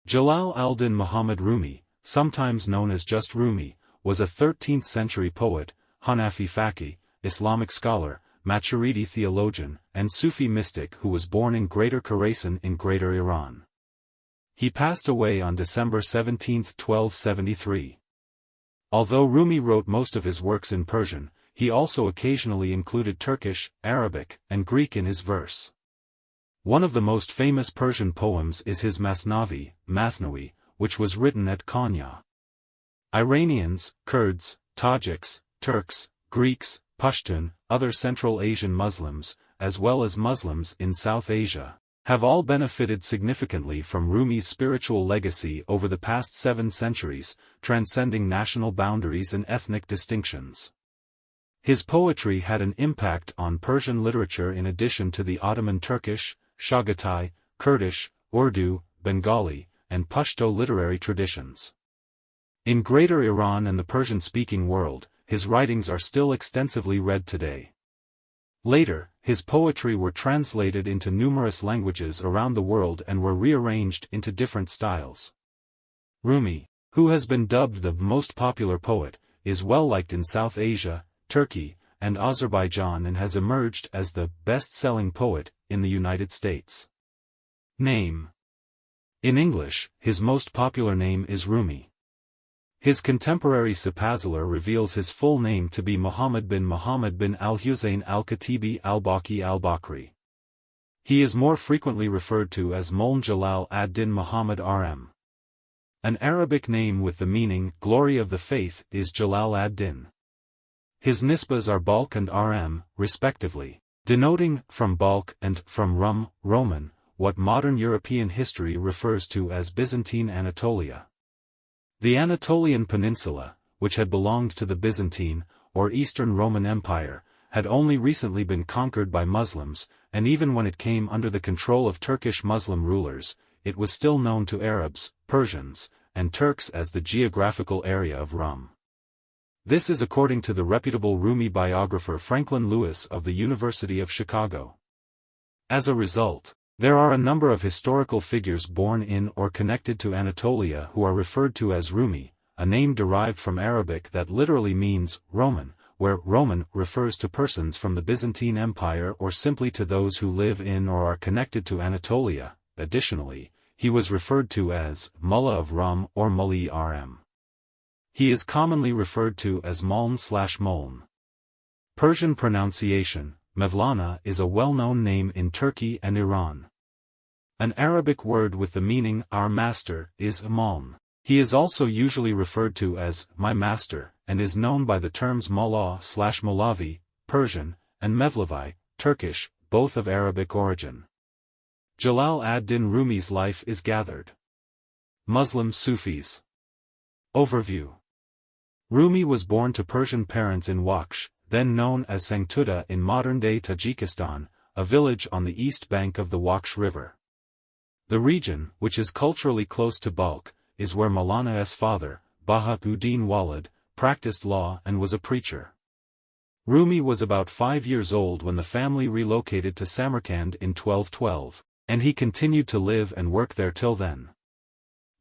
Jalal al-Din Muhammad Rumi, sometimes known as just Rumi, was a 13th-century poet, Hanafi faqih, Islamic scholar, Maturidi theologian, and Sufi mystic who was born in Greater Khorasan in Greater Iran. He passed away on December 17, 1273. Although Rumi wrote most of his works in Persian, he also occasionally included Turkish, Arabic, and Greek in his verse. One of the most famous Persian poems is his Masnavi, Mathnawi, which was written at Konya. Iranians, Kurds, Tajiks, Turks, Greeks, Pashtun, other Central Asian Muslims, as well as Muslims in South Asia, have all benefited significantly from Rumi's spiritual legacy over the past 7 centuries, transcending national boundaries and ethnic distinctions. His poetry had an impact on Persian literature in addition to the Ottoman Turkish, Chagatai, Kurdish, Urdu, Bengali, and Pashto literary traditions. In Greater Iran and the Persian-speaking world, his writings are still extensively read today. Later, his poetry were translated into numerous languages around the world and were rearranged into different styles. Rumi, who has been dubbed the most popular poet, is well liked in South Asia, Turkey, and Azerbaijan and has emerged as the best-selling poet in the United States. Name. In English, his most popular name is Rumi. His contemporary Sipazlar reveals his full name to be Muhammad bin al-Husayn al-Khatibi al-Baqi al-Bakri. He is more frequently referred to as Muln Jalal ad-Din Muhammad Rm. An Arabic name with the meaning glory of the faith is Jalal ad-Din. His nisbas are Balkh and Rm, respectively, denoting from Balkh and from Rum, Roman, what modern European history refers to as Byzantine Anatolia. The Anatolian Peninsula, which had belonged to the Byzantine, or Eastern Roman Empire, had only recently been conquered by Muslims, and even when it came under the control of Turkish Muslim rulers, it was still known to Arabs, Persians, and Turks as the geographical area of Rum. This is according to the reputable Rumi biographer Franklin Lewis of the University of Chicago. As a result, there are a number of historical figures born in or connected to Anatolia who are referred to as Rumi, a name derived from Arabic that literally means Roman, where Roman refers to persons from the Byzantine Empire or simply to those who live in or are connected to Anatolia. Additionally, he was referred to as Mullah of Rum or Muli Rm. He is commonly referred to as Muln/Muln. Persian pronunciation, Mevlana, is a well-known name in Turkey and Iran. An Arabic word with the meaning our master is Muln. He is also usually referred to as my master, and is known by the terms Mullah/Molavi, Persian, and Mevlevi, Turkish, both of Arabic origin. Jalal ad-Din Rumi's life is gathered. Muslim Sufis. Overview. Rumi was born to Persian parents in Waksh, then known as Sangtuda in modern-day Tajikistan, a village on the east bank of the Waksh River. The region, which is culturally close to Balkh, is where Maulana's father, Bahauddin Walid, practiced law and was a preacher. Rumi was about 5 years old when the family relocated to Samarkand in 1212, and he continued to live and work there till then.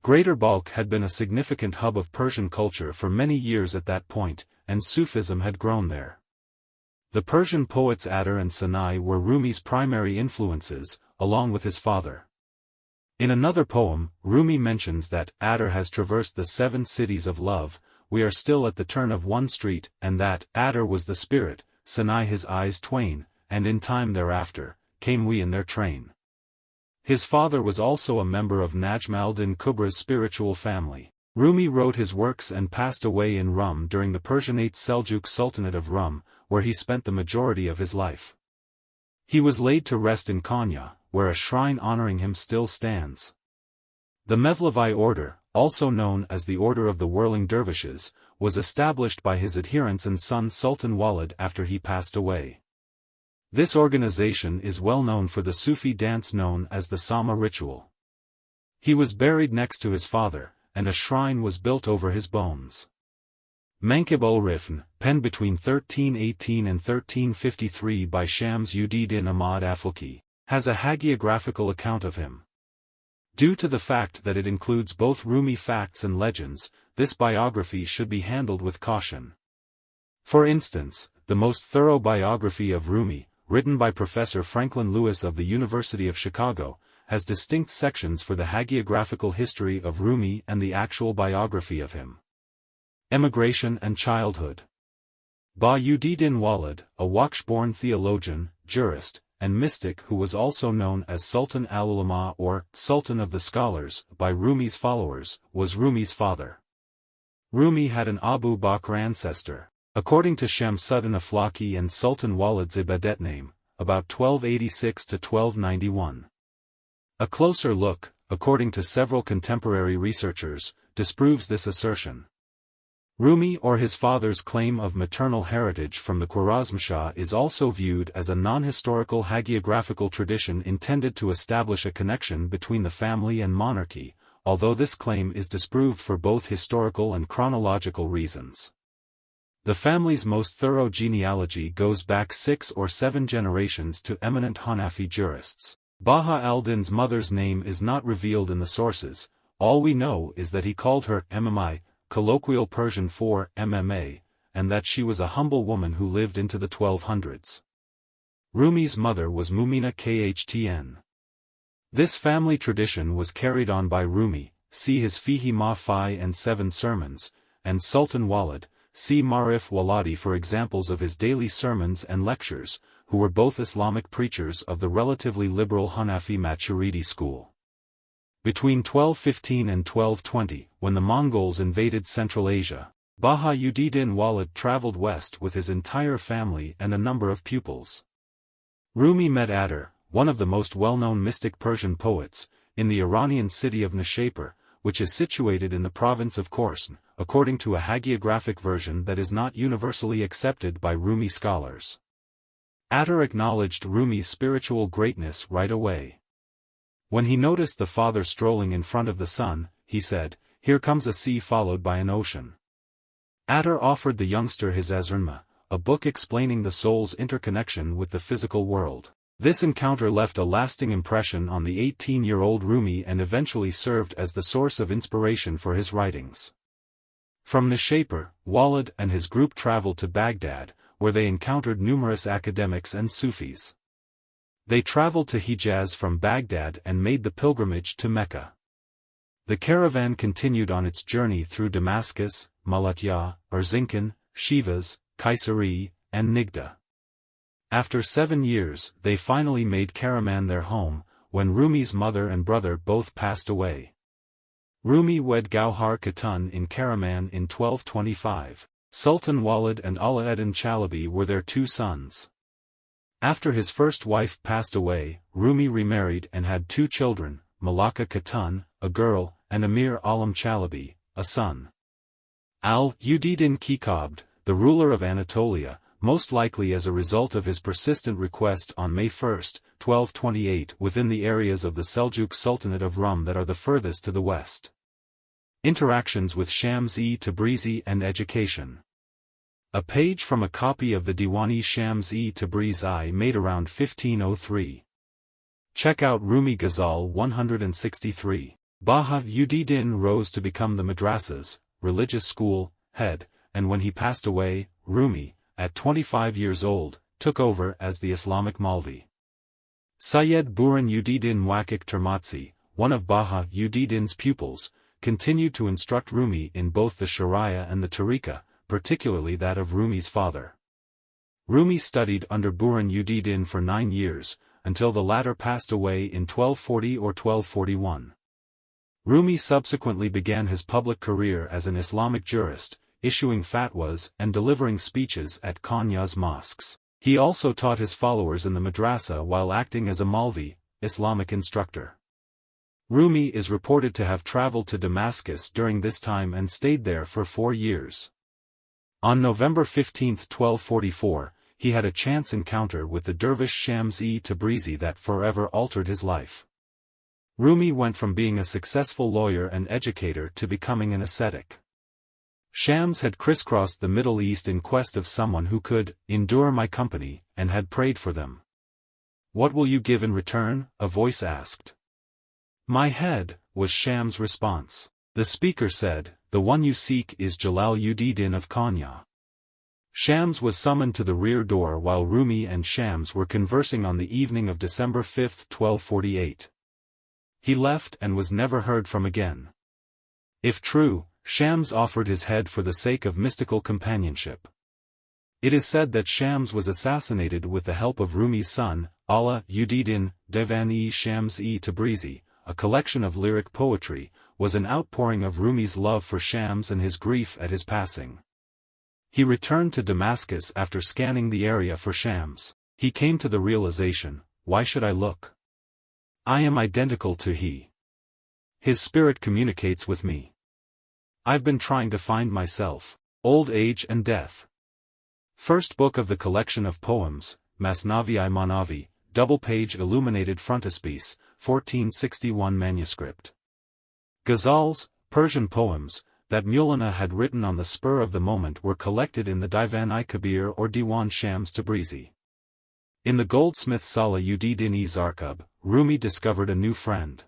Greater Balkh had been a significant hub of Persian culture for many years at that point, and Sufism had grown there. The Persian poets Adar and Sanai were Rumi's primary influences, along with his father. In another poem, Rumi mentions that Adar has traversed the 7 cities of love, we are still at the turn of one street, and that Adar was the spirit, Sanai his eyes twain, and in time thereafter, came we in their train. His father was also a member of Najm al-Din Kubra's spiritual family. Rumi wrote his works and passed away in Rum during the Persianate Seljuk Sultanate of Rum, where he spent the majority of his life. He was laid to rest in Konya, where a shrine honoring him still stands. The Mevlevi order, also known as the Order of the Whirling Dervishes, was established by his adherents and son Sultan Walid after he passed away. This organization is well known for the Sufi dance known as the Sama ritual. He was buried next to his father, and a shrine was built over his bones. Mankib ul-Rifn, penned between 1318 and 1353 by Shams ud-Din Ahmad Afulki, has a hagiographical account of him. Due to the fact that it includes both Rumi facts and legends, this biography should be handled with caution. For instance, the most thorough biography of Rumi, written by Professor Franklin Lewis of the University of Chicago, has distinct sections for the hagiographical history of Rumi and the actual biography of him. Emigration and childhood. Bahauddin Walid, a Waqsh-born theologian, jurist, and mystic who was also known as Sultan al-Ulama or Sultan of the Scholars by Rumi's followers, was Rumi's father. Rumi had an Abu Bakr ancestor, according to Shamsuddin Aflaki and Sultan Walid's Ibadet name, about 1286 to 1291. A closer look, according to several contemporary researchers, disproves this assertion. Rumi or his father's claim of maternal heritage from the Khwarezmshah is also viewed as a non-historical hagiographical tradition intended to establish a connection between the family and monarchy, although this claim is disproved for both historical and chronological reasons. The family's most thorough genealogy goes back 6 or 7 generations to eminent Hanafi jurists. Baha al-Din's mother's name is not revealed in the sources, all we know is that he called her Mmi, colloquial Persian for MMA, and that she was a humble woman who lived into the 1200s. Rumi's mother was Mumina Khtn. This family tradition was carried on by Rumi, see his Fihi Ma-Fi and 7 sermons, and Sultan Walid, see Marif Waladi for examples of his daily sermons and lectures, who were both Islamic preachers of the relatively liberal Hanafi Maturidi school. Between 1215 and 1220, when the Mongols invaded Central Asia, Bahauddin Walid traveled west with his entire family and a number of pupils. Rumi met Attar, one of the most well-known mystic Persian poets, in the Iranian city of Nishapur, which is situated in the province of Khorasan, according to a hagiographic version that is not universally accepted by Rumi scholars. Attar acknowledged Rumi's spiritual greatness right away. When he noticed the father strolling in front of the son, he said, "Here comes a sea followed by an ocean." Attar offered the youngster his Azrunma, a book explaining the soul's interconnection with the physical world. This encounter left a lasting impression on the 18-year-old Rumi and eventually served as the source of inspiration for his writings. From Nishapur, Walid and his group traveled to Baghdad, where they encountered numerous academics and Sufis. They traveled to Hijaz from Baghdad and made the pilgrimage to Mecca. The caravan continued on its journey through Damascus, Malatya, Erzincan, Shivas, Kayseri, and Nigda. After 7 years, they finally made Karaman their home, when Rumi's mother and brother both passed away. Rumi wed Gauhar Khatun in Karaman in 1225. Sultan Walid and Ala-eddin Chalabi were their 2 sons. After his first wife passed away, Rumi remarried and had 2 children, Malaka Khatun, a girl, and Amir Alam Chalabi, a son. Al-Uddin Kikabd, the ruler of Anatolia, most likely as a result of his persistent request on May 1, 1228 within the areas of the Seljuk Sultanate of Rum that are the furthest to the west. Interactions with Shams-e Tabrizi and education. A page from a copy of the Diwani Shams-e Tabrizi made around 1503. Check out Rumi Ghazal 163. Bahauddin rose to become the madrasa's, religious school, head, and when he passed away, Rumi, at 25 years old, took over as the Islamic Malvi. Sayyid Burhanuddin Wakik Termatsi, one of Bahauddin's pupils, continued to instruct Rumi in both the Sharia and the Tariqa, particularly that of Rumi's father. Rumi studied under Burhanuddin for 9 years, until the latter passed away in 1240 or 1241. Rumi subsequently began his public career as an Islamic jurist, issuing fatwas and delivering speeches at Konya's mosques. He also taught his followers in the madrasa while acting as a Malvi, Islamic instructor. Rumi is reported to have traveled to Damascus during this time and stayed there for 4 years. On November 15, 1244, he had a chance encounter with the dervish Shams-e Tabrizi that forever altered his life. Rumi went from being a successful lawyer and educator to becoming an ascetic. Shams had crisscrossed the Middle East in quest of someone who could endure my company, and had prayed for them. "What will you give in return?" a voice asked. My head, was Sham's response. The speaker said, the one you seek is Jalal-ud-Din of Konya. Shams was summoned to the rear door while Rumi and Shams were conversing on the evening of December 5, 1248. He left and was never heard from again. If true, Shams offered his head for the sake of mystical companionship. It is said that Shams was assassinated with the help of Rumi's son, Ala-ud-Din, Divan-e-Shams-e Tabrizi. A collection of lyric poetry, was an outpouring of Rumi's love for Shams and his grief at his passing. He returned to Damascus after scanning the area for Shams. He came to the realization, why should I look? I am identical to he. His spirit communicates with me. I've been trying to find myself. Old Age and Death. First book of the collection of poems, Masnavi-i-Manavi, double-page illuminated frontispiece, 1461 manuscript. Ghazals, Persian poems, that Maulana had written on the spur of the moment were collected in the Divan-i-Kabir or Diwan Shams Tabrizi. In the goldsmith Salah-ud-Din-e Zarkub, Rumi discovered a new friend.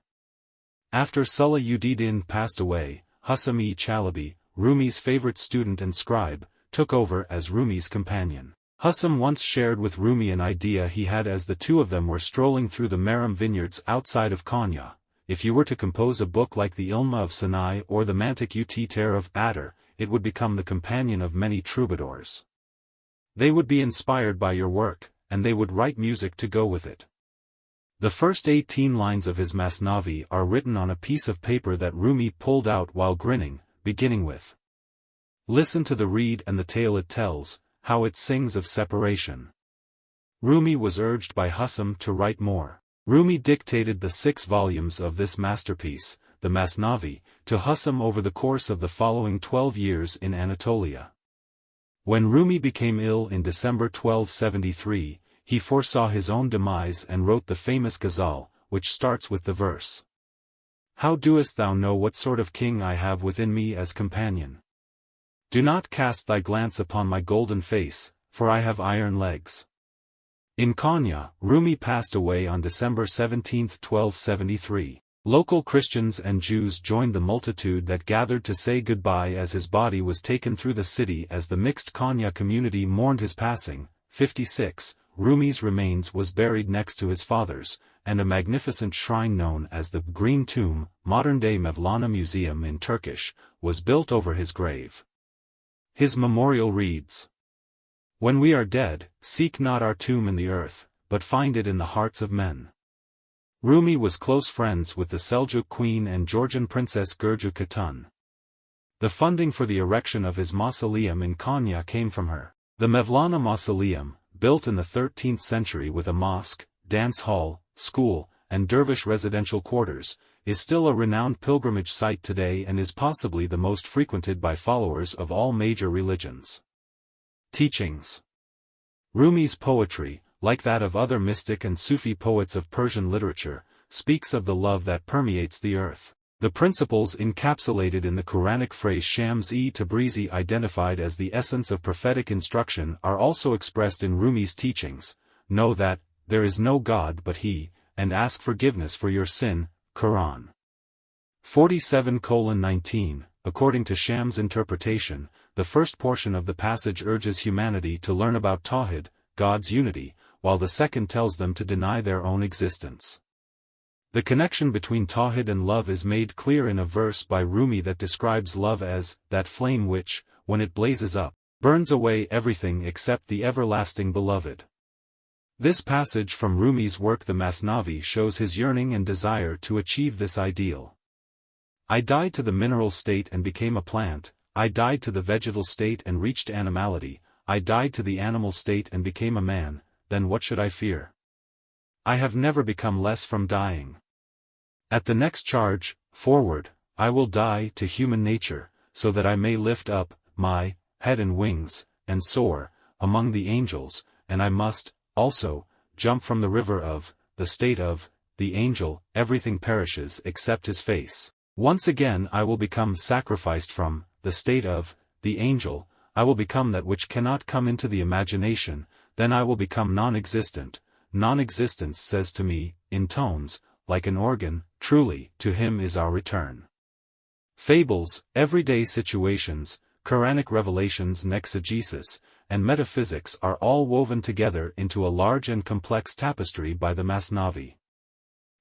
After Salah-ud-Din passed away, Hussam-e Chalabi, Rumi's favorite student and scribe, took over as Rumi's companion. Hussam once shared with Rumi an idea he had as the two of them were strolling through the Maram vineyards outside of Konya. If you were to compose a book like the Ilma of Sinai or the Mantiq-ut-Ter of Adar, it would become the companion of many troubadours. They would be inspired by your work, and they would write music to go with it. The first 18 lines of his Masnavi are written on a piece of paper that Rumi pulled out while grinning, beginning with, "Listen to the reed and the tale it tells, how it sings of separation." Rumi was urged by Hussam to write more. Rumi dictated the 6 volumes of this masterpiece, the Masnavi, to Hussam over the course of the following 12 years in Anatolia. When Rumi became ill in December 1273, he foresaw his own demise and wrote the famous ghazal, which starts with the verse, "How doest thou know what sort of king I have within me as companion? Do not cast thy glance upon my golden face, for I have iron legs." In Konya, Rumi passed away on December 17, 1273. Local Christians and Jews joined the multitude that gathered to say goodbye as his body was taken through the city as the mixed Konya community mourned his passing. 56. Rumi's remains was buried next to his father's, and a magnificent shrine known as the Green Tomb, modern-day Mevlana Museum in Turkish, was built over his grave. His memorial reads, "When we are dead, seek not our tomb in the earth, but find it in the hearts of men." Rumi was close friends with the Seljuk queen and Georgian princess Gurju Khatun. The funding for the erection of his mausoleum in Konya came from her. The Mevlana Mausoleum, built in the 13th century with a mosque, dance hall, school, and dervish residential quarters, is still a renowned pilgrimage site today and is possibly the most frequented by followers of all major religions. Teachings. Rumi's poetry, like that of other mystic and Sufi poets of Persian literature, speaks of the love that permeates the earth. The principles encapsulated in the Quranic phrase Shams-e Tabrizi identified as the essence of prophetic instruction are also expressed in Rumi's teachings. Know that, there is no God but He, and ask forgiveness for your sin, Quran. 47:19. According to Shams' interpretation, the first portion of the passage urges humanity to learn about Tawhid, God's unity, while the second tells them to deny their own existence. The connection between Tawhid and love is made clear in a verse by Rumi that describes love as that flame which, when it blazes up, burns away everything except the everlasting beloved. This passage from Rumi's work the Masnavi shows his yearning and desire to achieve this ideal. I died to the mineral state and became a plant, I died to the vegetal state and reached animality, I died to the animal state and became a man, then what should I fear? I have never become less from dying. At the next charge, forward, I will die to human nature, so that I may lift up my head and wings, and soar among the angels, and I must, also, jump from the river of, the state of, the angel. Everything perishes except his face. Once again I will become sacrificed from, the state of, the angel, I will become that which cannot come into the imagination, then I will become non-existent. Non-existence says to me, in tones, like an organ, truly, to him is our return. Fables, everyday situations, Quranic revelations and exegesis, and metaphysics are all woven together into a large and complex tapestry by the Masnavi.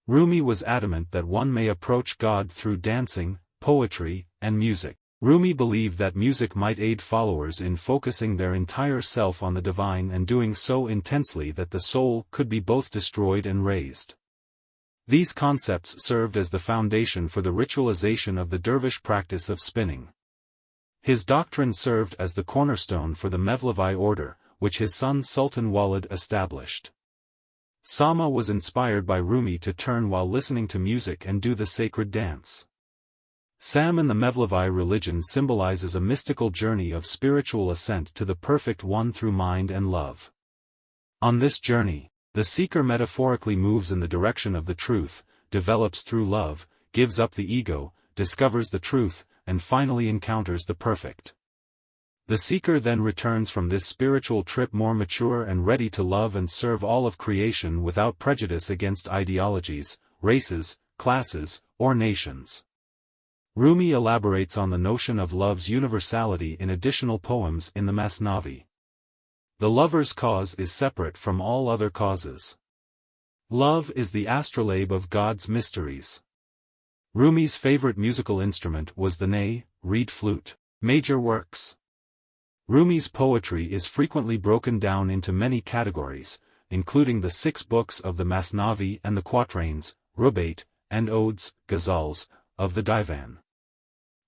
Rumi was adamant that one may approach God through dancing, poetry, and music. Rumi believed that music might aid followers in focusing their entire self on the divine and doing so intensely that the soul could be both destroyed and raised. These concepts served as the foundation for the ritualization of the dervish practice of spinning. His doctrine served as the cornerstone for the Mevlevi order, which his son Sultan Walid established. Sama was inspired by Rumi to turn while listening to music and do the sacred dance. Sam in the Mevlevi religion symbolizes a mystical journey of spiritual ascent to the perfect one through mind and love. On this journey, the seeker metaphorically moves in the direction of the truth, develops through love, gives up the ego, discovers the truth, and finally encounters the perfect. The seeker then returns from this spiritual trip more mature and ready to love and serve all of creation without prejudice against ideologies, races, classes, or nations. Rumi elaborates on the notion of love's universality in additional poems in the Masnavi. The lover's cause is separate from all other causes. Love is the astrolabe of God's mysteries. Rumi's favorite musical instrument was the ney, reed flute. Major works. Rumi's poetry is frequently broken down into many categories, including the 6 books of the Masnavi and the quatrains, rubaiyat, and odes, ghazals, of the Divan.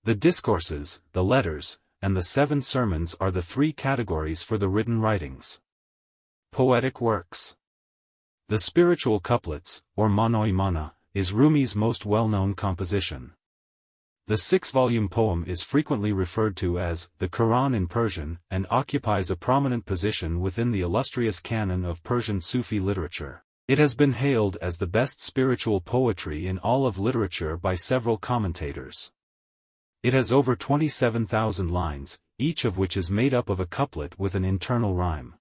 The discourses, the letters, and the 7 sermons are the 3 categories for the written writings. Poetic works. The spiritual couplets, or manoi mana, is Rumi's most well-known composition. The 6-volume poem is frequently referred to as the Quran in Persian and occupies a prominent position within the illustrious canon of Persian Sufi literature. It has been hailed as the best spiritual poetry in all of literature by several commentators. It has over 27,000 lines, each of which is made up of a couplet with an internal rhyme.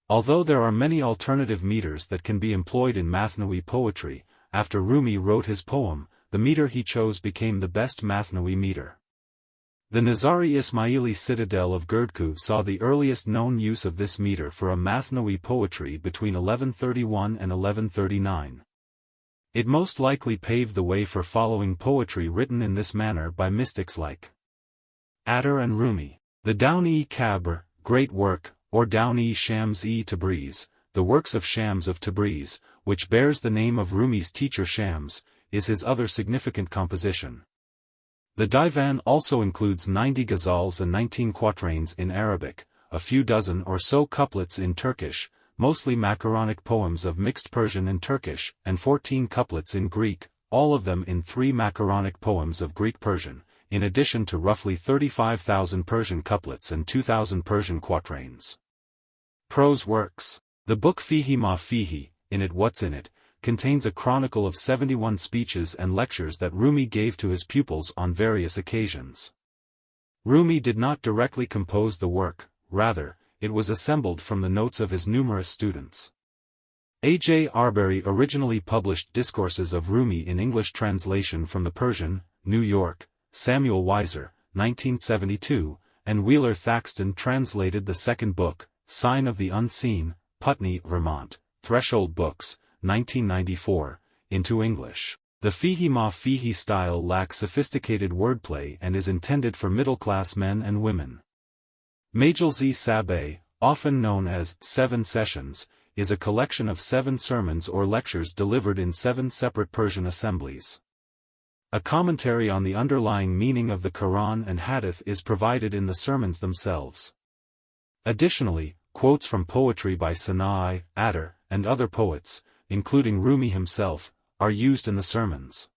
Although there are many alternative meters that can be employed in Mathnawi poetry, after Rumi wrote his poem, the meter he chose became the best Mathnawi meter. The Nizari Ismaili citadel of Gurdku saw the earliest known use of this meter for a Mathnawi poetry between 1131 and 1139. It most likely paved the way for following poetry written in this manner by mystics like Attar and Rumi. The Dawn-e-Kabr, great work, or Dawn-e-Shams-e Tabriz, the works of Shams of Tabriz, which bears the name of Rumi's teacher Shams, is his other significant composition. The Divan also includes 90 ghazals and 19 quatrains in Arabic, a few dozen or so couplets in Turkish, mostly macaronic poems of mixed Persian and Turkish, and 14 couplets in Greek, all of them in 3 macaronic poems of Greek-Persian, in addition to roughly 35,000 Persian couplets and 2,000 Persian quatrains. Prose works. The book Fihi Ma Fihi, In It What's In It, contains a chronicle of 71 speeches and lectures that Rumi gave to his pupils on various occasions. Rumi did not directly compose the work, rather, it was assembled from the notes of his numerous students. A. J. Arbery originally published discourses of Rumi in English translation from the Persian, New York, Samuel Weiser, 1972, and Wheeler Thaxton translated the second book, Sign of the Unseen, Putney, Vermont, Threshold Books, 1994, into English. The Fihi Ma Fihi style lacks sophisticated wordplay and is intended for middle-class men and women. Majlis-e Sabeh, often known as 7 Sessions, is a collection of 7 sermons or lectures delivered in 7 separate Persian assemblies. A commentary on the underlying meaning of the Quran and Hadith is provided in the sermons themselves. Additionally, quotes from poetry by Sana'i, Attar, and other poets, including Rumi himself, are used in the sermons.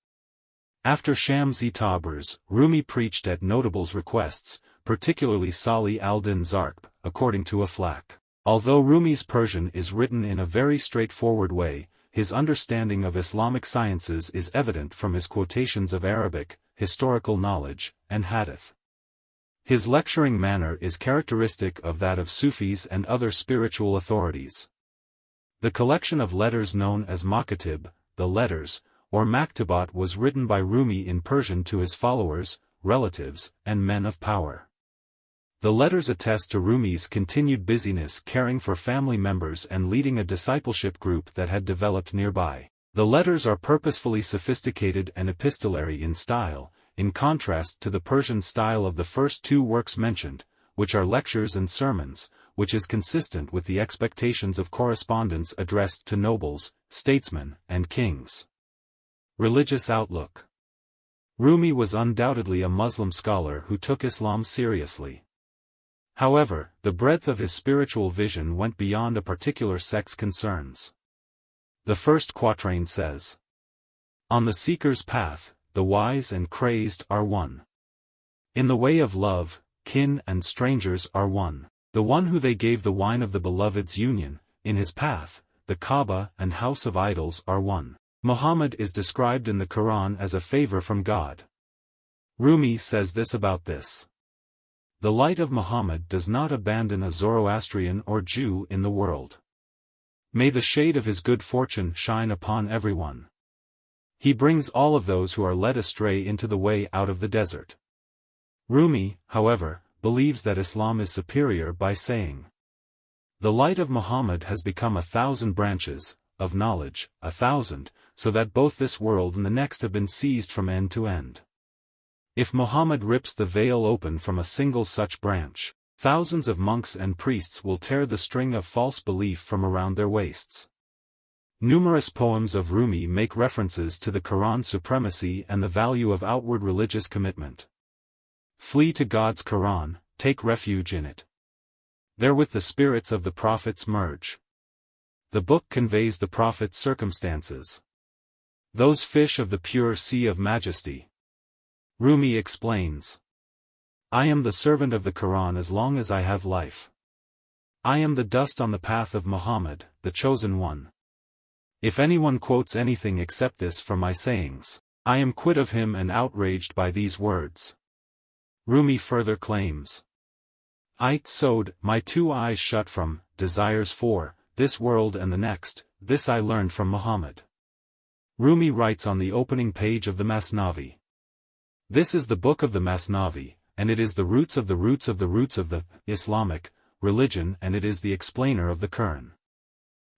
After Shams-e Tabriz, Rumi preached at notables' requests, particularly Salih al-Din Zarq, according to Aflaq. Although Rumi's Persian is written in a very straightforward way, his understanding of Islamic sciences is evident from his quotations of Arabic, historical knowledge, and hadith. His lecturing manner is characteristic of that of Sufis and other spiritual authorities. The collection of letters known as Makatib, the letters, or Maktubat, was written by Rumi in Persian to his followers, relatives, and men of power. The letters attest to Rumi's continued busyness caring for family members and leading a discipleship group that had developed nearby. The letters are purposefully sophisticated and epistolary in style, in contrast to the Persian style of the first two works mentioned, which are lectures and sermons, which is consistent with the expectations of correspondence addressed to nobles, statesmen, and kings. Religious outlook. Rumi was undoubtedly a Muslim scholar who took Islam seriously. However, the breadth of his spiritual vision went beyond a particular sect's concerns. The first quatrain says, "On the seeker's path, the wise and crazed are one. In the way of love, kin and strangers are one. The one who they gave the wine of the beloved's union, in his path, the Kaaba and house of idols are one." Muhammad is described in the Quran as a favor from God. Rumi says this about this: "The light of Muhammad does not abandon a Zoroastrian or Jew in the world. May the shade of his good fortune shine upon everyone. He brings all of those who are led astray into the way out of the desert." Rumi, however, believes that Islam is superior by saying, "The light of Muhammad has become 1,000 branches, of knowledge, 1,000, so that both this world and the next have been seized from end to end. If Muhammad rips the veil open from a single such branch, thousands of monks and priests will tear the string of false belief from around their waists." Numerous poems of Rumi make references to the Quran's supremacy and the value of outward religious commitment. "Flee to God's Quran, take refuge in it. Therewith the spirits of the prophets merge. The book conveys the prophet's circumstances. Those fish of the pure sea of majesty." Rumi explains, "I am the servant of the Quran as long as I have life. I am the dust on the path of Muhammad, the chosen one. If anyone quotes anything except this from my sayings, I am quit of him and outraged by these words." Rumi further claims, "It sewed my two eyes shut from desires for this world and the next, this I learned from Muhammad." Rumi writes on the opening page of the Masnavi, "This is the book of the Masnavi, and it is the roots of the roots of the roots of the Islamic religion, and it is the explainer of the Quran."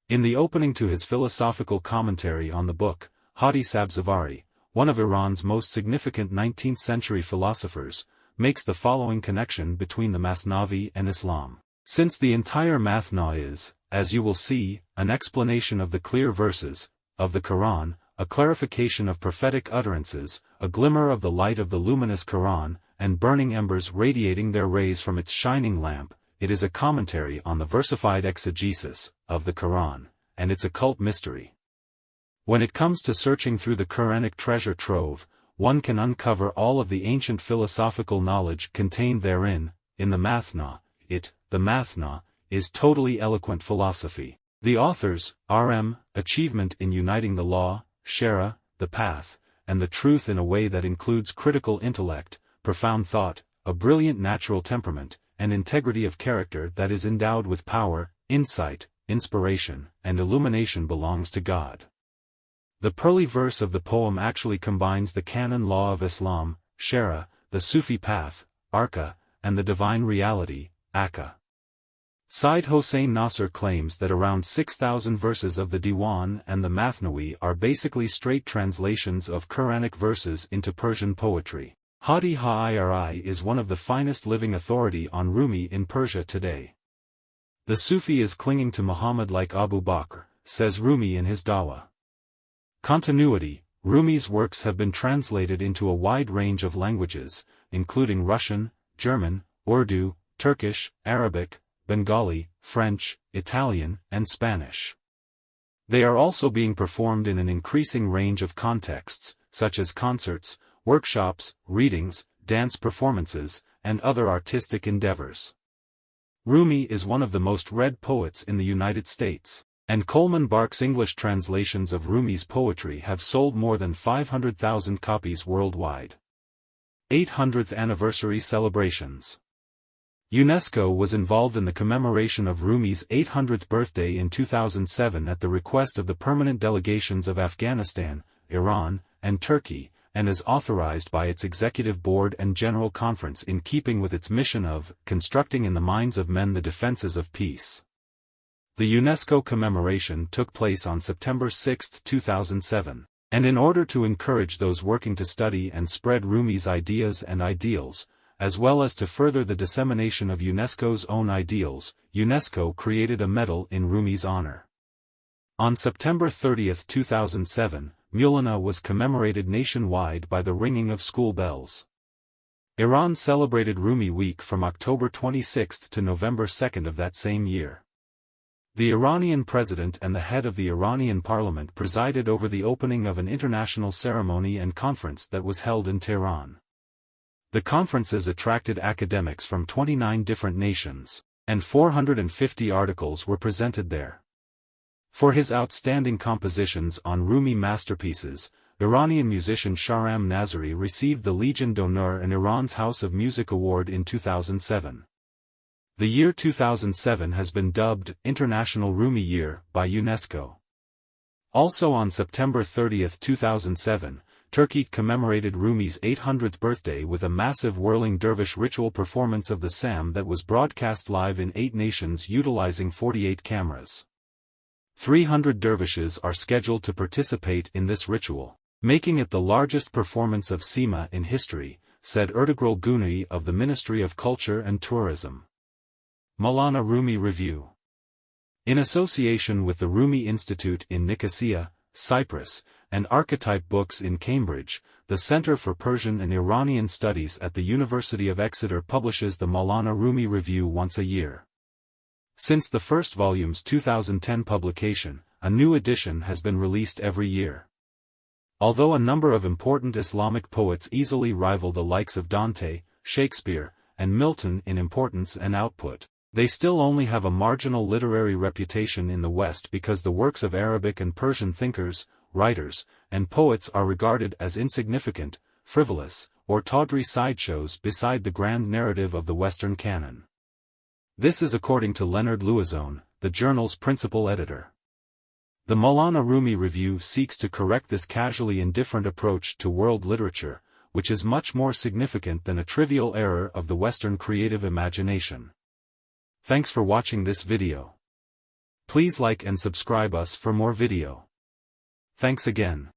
In the opening to his philosophical commentary on the book, Hadi Sabzavari, one of Iran's most significant 19th-century philosophers, makes the following connection between the Masnavi and Islam. "Since the entire Mathna is, as you will see, an explanation of the clear verses of the Quran, a clarification of prophetic utterances, a glimmer of the light of the luminous Quran, and burning embers radiating their rays from its shining lamp, it is a commentary on the versified exegesis of the Quran, and its occult mystery. When it comes to searching through the Quranic treasure trove, one can uncover all of the ancient philosophical knowledge contained therein. In the Mathna, the Mathna, is totally eloquent philosophy. The authors, R.M., achievement in uniting the law, Shara, the path, and the truth in a way that includes critical intellect, profound thought, a brilliant natural temperament, and integrity of character that is endowed with power, insight, inspiration, and illumination belongs to God." The pearly verse of the poem actually combines the canon law of Islam, Shara, the Sufi path, Arka, and the divine reality, Akka. Said Hossein Nasser claims that around 6,000 verses of the Diwan and the Mathnawi are basically straight translations of Quranic verses into Persian poetry. Hadi Ha'iri is one of the finest living authority on Rumi in Persia today. "The Sufi is clinging to Muhammad like Abu Bakr," says Rumi in his Dawa. Continuity. Rumi's works have been translated into a wide range of languages, including Russian, German, Urdu, Turkish, Arabic, Bengali, French, Italian, and Spanish. They are also being performed in an increasing range of contexts, such as concerts, workshops, readings, dance performances, and other artistic endeavors. Rumi is one of the most read poets in the United States, and Coleman Barks' English translations of Rumi's poetry have sold more than 500,000 copies worldwide. 800th Anniversary Celebrations. UNESCO was involved in the commemoration of Rumi's 800th birthday in 2007 at the request of the permanent delegations of Afghanistan, Iran, and Turkey, and is authorized by its Executive Board and General Conference in keeping with its mission of constructing in the minds of men the defenses of peace. The UNESCO commemoration took place on September 6, 2007, and in order to encourage those working to study and spread Rumi's ideas and ideals, as well as to further the dissemination of UNESCO's own ideals, UNESCO created a medal in Rumi's honor. On September 30, 2007, Mevlana was commemorated nationwide by the ringing of school bells. Iran celebrated Rumi Week from October 26 to November 2 of that same year. The Iranian president and the head of the Iranian parliament presided over the opening of an international ceremony and conference that was held in Tehran. The conferences attracted academics from 29 different nations, and 450 articles were presented there. For his outstanding compositions on Rumi masterpieces, Iranian musician Shahram Nazari received the Legion d'honneur and Iran's House of Music Award in 2007. The year 2007 has been dubbed International Rumi Year by UNESCO. Also on September 30, 2007, Turkey commemorated Rumi's 800th birthday with a massive whirling dervish ritual performance of the Sam that was broadcast live in 8 nations utilizing 48 cameras. 300 dervishes are scheduled to participate in this ritual, making it the largest performance of Sima in history, said Ertugrul Güney of the Ministry of Culture and Tourism. Mevlana Rumi Review. In association with the Rumi Institute in Nicosia, Cyprus, and Archetype Books in Cambridge, the Center for Persian and Iranian Studies at the University of Exeter publishes the Mevlana Rumi Review once a year. Since the first volume's 2010 publication, a new edition has been released every year. Although a number of important Islamic poets easily rival the likes of Dante, Shakespeare, and Milton in importance and output, they still only have a marginal literary reputation in the West because the works of Arabic and Persian thinkers, writers, and poets are regarded as insignificant, frivolous, or tawdry sideshows beside the grand narrative of the Western canon. This is according to Leonard Louison, the journal's principal editor. The Mevlana Rumi Review seeks to correct this casually indifferent approach to world literature, which is much more significant than a trivial error of the Western creative imagination. Thanks for watching this video. Please like and subscribe us for more video. Thanks again.